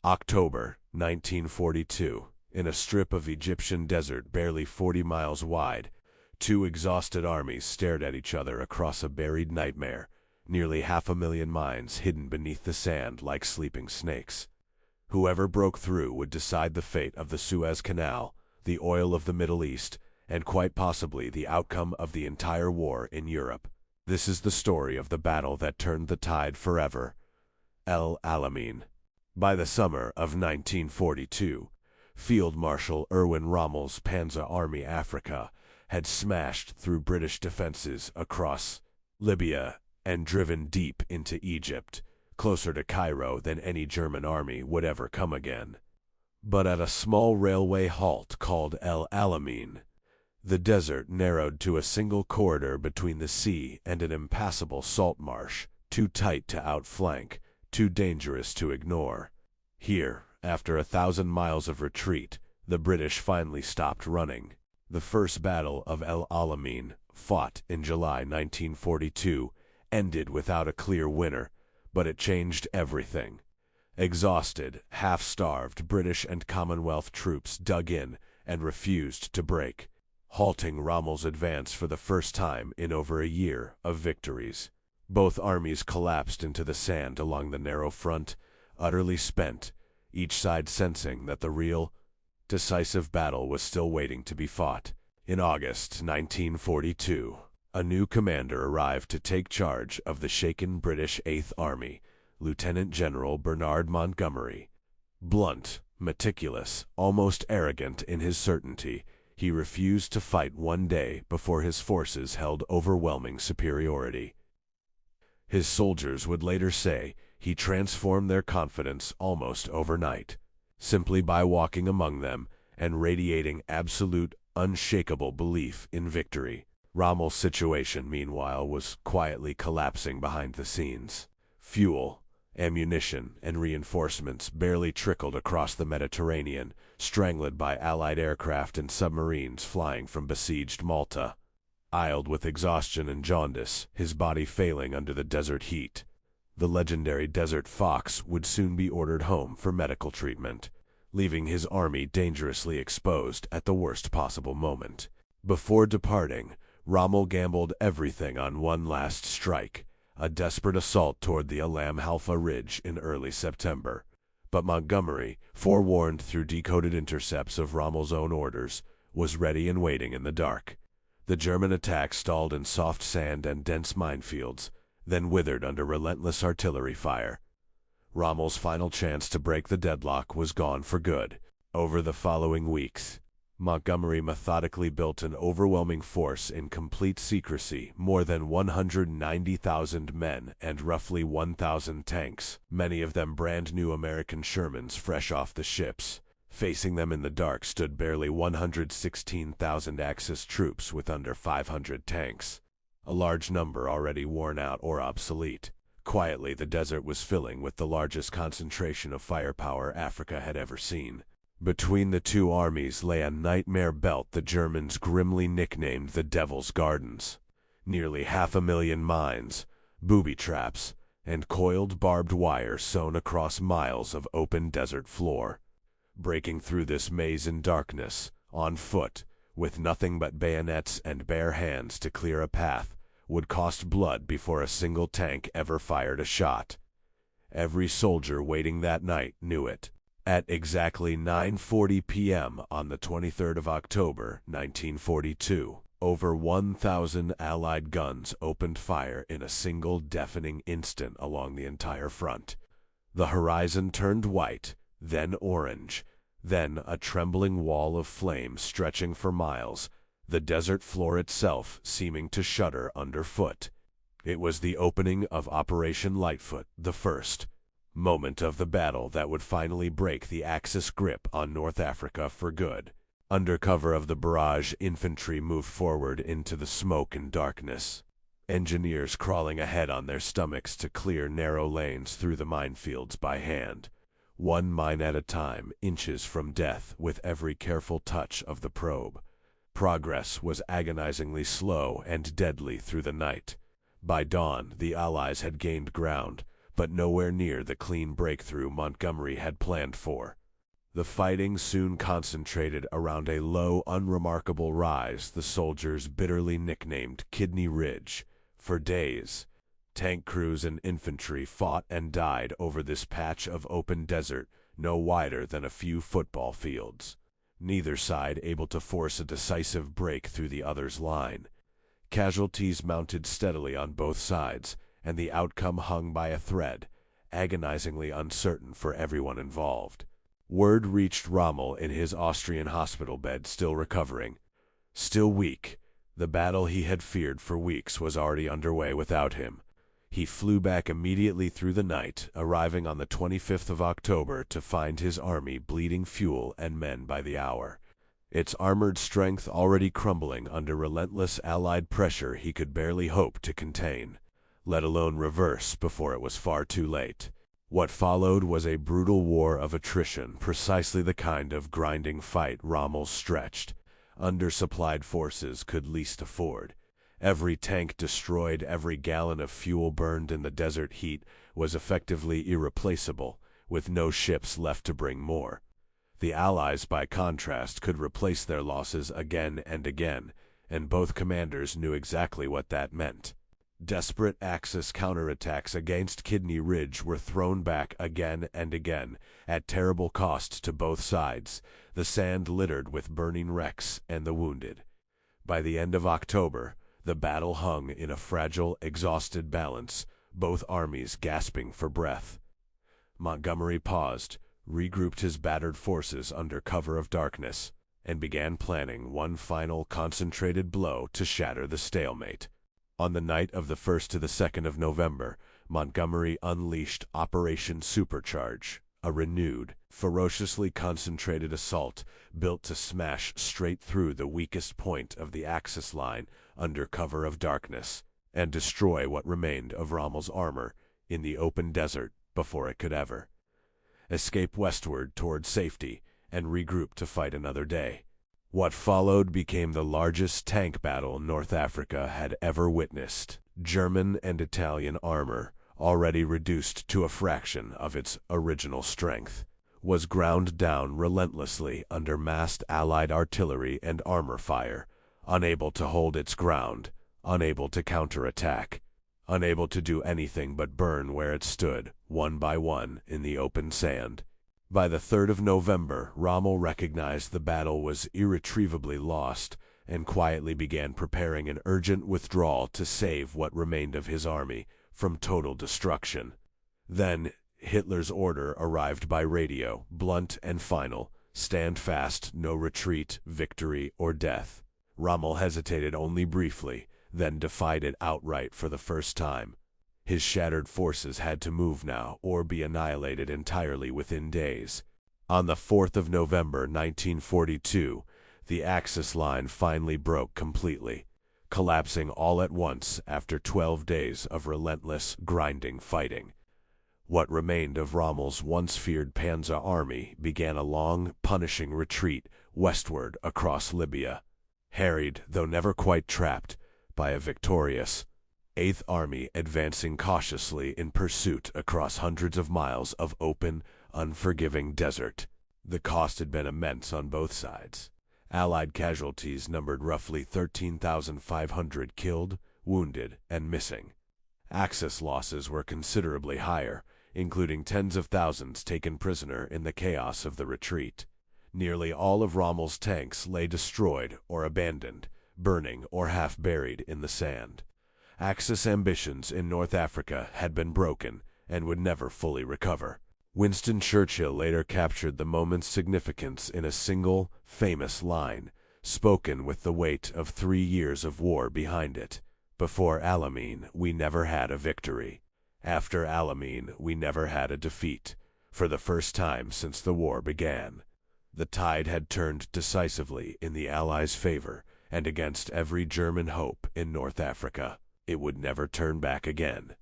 October 1942. In a strip of Egyptian desert barely 40 miles wide, two exhausted armies stared at each other across a buried nightmare, nearly 500,000 mines hidden beneath the sand like sleeping snakes. Whoever broke through would decide the fate of the Suez Canal, the oil of the Middle East, and quite possibly the outcome of the entire war in Europe. This is the story of the battle that turned the tide forever. El Alamein. By the summer of 1942, Field Marshal Erwin Rommel's Panzerarmee Afrika had smashed through British defenses across Libya and driven deep into Egypt, closer to Cairo than any German army would ever come again. But at a small railway halt called El Alamein, the desert narrowed to a single corridor between the sea and an impassable salt marsh, too tight to outflank, too dangerous to ignore. Here, after 1,000 miles of retreat, the British finally stopped running. The First Battle of El Alamein, fought in July 1942, ended without a clear winner, but it changed everything. Exhausted, half-starved British and Commonwealth troops dug in and refused to break, halting Rommel's advance for the first time in over a year of victories. Both armies collapsed into the sand along the narrow front, utterly spent, each side sensing that the real, decisive battle was still waiting to be fought. In August 1942, a new commander arrived to take charge of the shaken British Eighth Army, Lieutenant General Bernard Montgomery. Blunt, meticulous, almost arrogant in his certainty, he refused to fight one day before his forces held overwhelming superiority. His soldiers would later say he transformed their confidence almost overnight, simply by walking among them and radiating absolute, unshakable belief in victory. Rommel's situation, meanwhile, was quietly collapsing behind the scenes. Fuel, ammunition, and reinforcements barely trickled across the Mediterranean, strangled by Allied aircraft and submarines flying from besieged Malta. Isled with exhaustion and jaundice, his body failing under the desert heat, the legendary Desert Fox would soon be ordered home for medical treatment, leaving his army dangerously exposed at the worst possible moment. Before departing, Rommel gambled everything on one last strike, a desperate assault toward the Alam Halfa ridge in early September. But Montgomery, forewarned through decoded intercepts of Rommel's own orders, was ready and waiting in the dark. The German attack stalled in soft sand and dense minefields, then withered under relentless artillery fire. Rommel's final chance to break the deadlock was gone for good. Over the following weeks, Montgomery methodically built an overwhelming force in complete secrecy, more than 190,000 men and roughly 1,000 tanks, many of them brand new American Shermans fresh off the ships. Facing them in the dark stood barely 116,000 Axis troops with under 500 tanks, a large number already worn out or obsolete. Quietly, the desert was filling with the largest concentration of firepower Africa had ever seen. Between the two armies lay a nightmare belt the Germans grimly nicknamed the Devil's Gardens. Nearly 500,000 mines, booby traps, and coiled barbed wire sewn across miles of open desert floor. Breaking through this maze in darkness, on foot, with nothing but bayonets and bare hands to clear a path, would cost blood before a single tank ever fired a shot. Every soldier waiting that night knew it. At exactly 9:40 p.m. on the 23rd of October, 1942, over 1,000 Allied guns opened fire in a single deafening instant along the entire front. The horizon turned white, then orange, then a trembling wall of flame stretching for miles, the desert floor itself seeming to shudder underfoot. It was the opening of Operation Lightfoot, the first moment of the battle that would finally break the Axis grip on North Africa for good. Under cover of the barrage, infantry moved forward into the smoke and darkness, engineers crawling ahead on their stomachs to clear narrow lanes through the minefields by hand, one mine at a time, inches from death with every careful touch of the probe. Progress was agonizingly slow and deadly through the night. By dawn, the Allies had gained ground, but nowhere near the clean breakthrough Montgomery had planned for. The fighting soon concentrated around a low, unremarkable rise the soldiers bitterly nicknamed Kidney Ridge. For days, tank crews and infantry fought and died over this patch of open desert no wider than a few football fields, neither side able to force a decisive break through the other's line. Casualties mounted steadily on both sides, and the outcome hung by a thread, agonizingly uncertain for everyone involved. Word reached Rommel in his Austrian hospital bed, still recovering, still weak. The battle he had feared for weeks was already underway without him. He flew back immediately through the night, arriving on the 25th of October to find his army bleeding fuel and men by the hour. Its armored strength already crumbling under relentless Allied pressure he could barely hope to contain, let alone reverse before it was far too late. What followed was a brutal war of attrition, precisely the kind of grinding fight Rommel's stretched, undersupplied forces could least afford. Every tank destroyed, every gallon of fuel burned in the desert heat was effectively irreplaceable, with no ships left to bring more. The Allies, by contrast, could replace their losses again and again, and both commanders knew exactly what that meant. Desperate Axis counterattacks against Kidney Ridge were thrown back again and again, at terrible cost to both sides, the sand littered with burning wrecks and the wounded. By the end of October, the battle hung in a fragile, exhausted balance, both armies gasping for breath. Montgomery paused, regrouped his battered forces under cover of darkness, and began planning one final concentrated blow to shatter the stalemate. On the night of the 1st to the 2nd of November, Montgomery unleashed Operation Supercharge, a renewed, ferociously concentrated assault built to smash straight through the weakest point of the Axis line under cover of darkness, and destroy what remained of Rommel's armor in the open desert before it could ever escape westward toward safety and regroup to fight another day. What followed became the largest tank battle North Africa had ever witnessed. German and Italian armor, already reduced to a fraction of its original strength, was ground down relentlessly under massed Allied artillery and armor fire, unable to hold its ground, unable to counterattack, unable to do anything but burn where it stood, one by one, in the open sand. By the 3rd of November, Rommel recognized the battle was irretrievably lost, and quietly began preparing an urgent withdrawal to save what remained of his army from total destruction. Then, Hitler's order arrived by radio, blunt and final: stand fast, no retreat, victory or death. Rommel hesitated only briefly, then defied it outright for the first time. His shattered forces had to move now, or be annihilated entirely within days. On the 4th of November, 1942, the Axis line finally broke completely, collapsing all at once after 12 days of relentless, grinding fighting. What remained of Rommel's once feared Panzer Army began a long, punishing retreat westward across Libya, harried, though never quite trapped, by a victorious 8th Army advancing cautiously in pursuit across hundreds of miles of open, unforgiving desert. The cost had been immense on both sides. Allied casualties numbered roughly 13,500 killed, wounded, and missing. Axis losses were considerably higher, including tens of thousands taken prisoner in the chaos of the retreat. Nearly all of Rommel's tanks lay destroyed or abandoned, burning or half buried in the sand. Axis ambitions in North Africa had been broken and would never fully recover. Winston Churchill later captured the moment's significance in a single, famous line, spoken with the weight of 3 years of war behind it. Before Alamein, we never had a victory. After Alamein, we never had a defeat, for the first time since the war began. The tide had turned decisively in the Allies' favor, and against every German hope in North Africa. It would never turn back again.